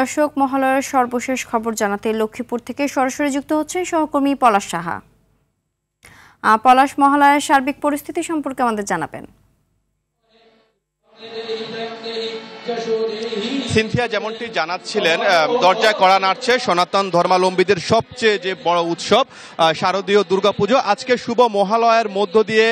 দর্শক, মহালয়ার সর্বশেষ খবর জানাতে লক্ষ্মীপুর থেকে সরাসরি যুক্ত হচ্ছেন সহকর্মী পলাশ সাহা। পলাশ, মহালয়ার সার্বিক পরিস্থিতি সম্পর্কে আমাদের জানাবেন। সিনথিয়া যেমনটি জানাচ্ছিলেন, দরজায় কড়া নাড়ছে সনাতন ধর্মাবলম্বীদের সবচেয়ে যে বড় উৎসব শারদীয় দুর্গাপুজো। আজকে শুভ মহালয়ার মধ্য দিয়ে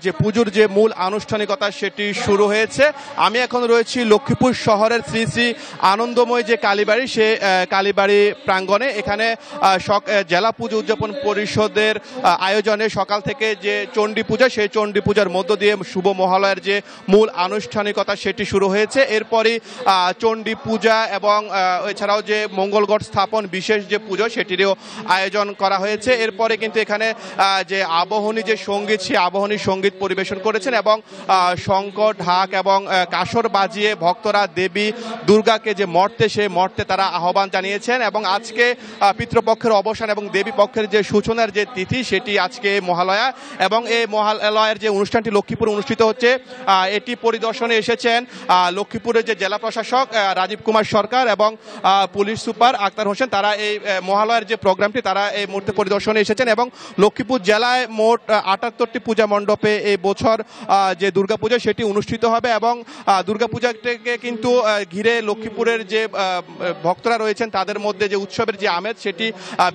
যে পুজোর যে মূল আনুষ্ঠানিকতা সেটি শুরু হয়েছে। আমি এখন রয়েছি লক্ষ্মীপুর শহরের শ্রী শ্রী আনন্দময় যে কালীবাড়ি, সে কালীবাড়ি প্রাঙ্গণে। এখানে জেলা পুজো উদযাপন পরিষদের আয়োজনে সকাল থেকে যে চণ্ডী পূজা, সেই চণ্ডী পূজার মধ্য দিয়ে শুভ মহালয়ার যে মূল আনুষ্ঠানিকতা সেটি শুরু হয়েছে। এরপরই চণ্ডী পূজা এবং এছাড়াও যে মঙ্গলগড় স্থাপন বিশেষ যে পুজো সেটিরও আয়োজন করা হয়েছে। এরপরে কিন্তু এখানে যে আবাহনী যে সঙ্গীত, সেই আবাহনী সঙ্গীত পরিবেশন করেছেন এবং শঙ্খ, ঢাক এবং কাসর বাজিয়ে ভক্তরা দেবী দুর্গাকে যে মর্তে, সেই মর্তে তারা আহ্বান জানিয়েছেন। এবং আজকে পিতৃপক্ষের অবসান এবং দেবী পক্ষের যে সূচনার যে তিথি, সেটি আজকে মহালয়া। এবং এই মহালয়ার যে অনুষ্ঠানটি লক্ষ্মীপুরে অনুষ্ঠিত হচ্ছে, এটি পরিদর্শনে এসেছেন লক্ষ্মীপুরের যে জেলা প্রশাসক রাজীব কুমার সরকার এবং পুলিশ সুপার আক্তার হোসেন। তারা এই মহালয়ার যে প্রোগ্রামটি তারা এই মুহূর্তে পরিদর্শনে এসেছেন। এবং লক্ষ্মীপুর জেলায় মোট 78টি পূজা মণ্ডপে এই বছর যে দুর্গাপূজা সেটি অনুষ্ঠিত হবে। এবং দুর্গাপূজাকে কিন্তু ঘিরে লক্ষ্মীপুরের যে ভক্তরা রয়েছেন তাদের মধ্যে যে উৎসবের যে আমেজ সেটি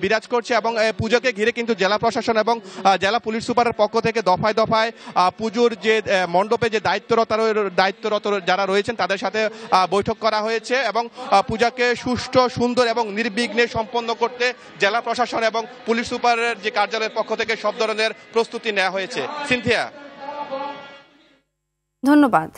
বিরাজ করছে। এবং পুজোকে ঘিরে কিন্তু জেলা প্রশাসন এবং জেলা পুলিশ সুপারের পক্ষ থেকে দফায় দফায় পুজোর যে মণ্ডপে যে দায়িত্বরত যারা রয়েছেন তাদের সাথে বৈঠক করা হয়েছে। এবং পূজাকে সুষ্ঠু, সুন্দর এবং নির্বিঘ্নে সম্পন্ন করতে জেলা প্রশাসন এবং পুলিশ সুপারের যে কার্যালয়ের পক্ষ থেকে সব ধরনের প্রস্তুতি নেওয়া হয়েছে। সিনথিয়া, ধন্যবাদ।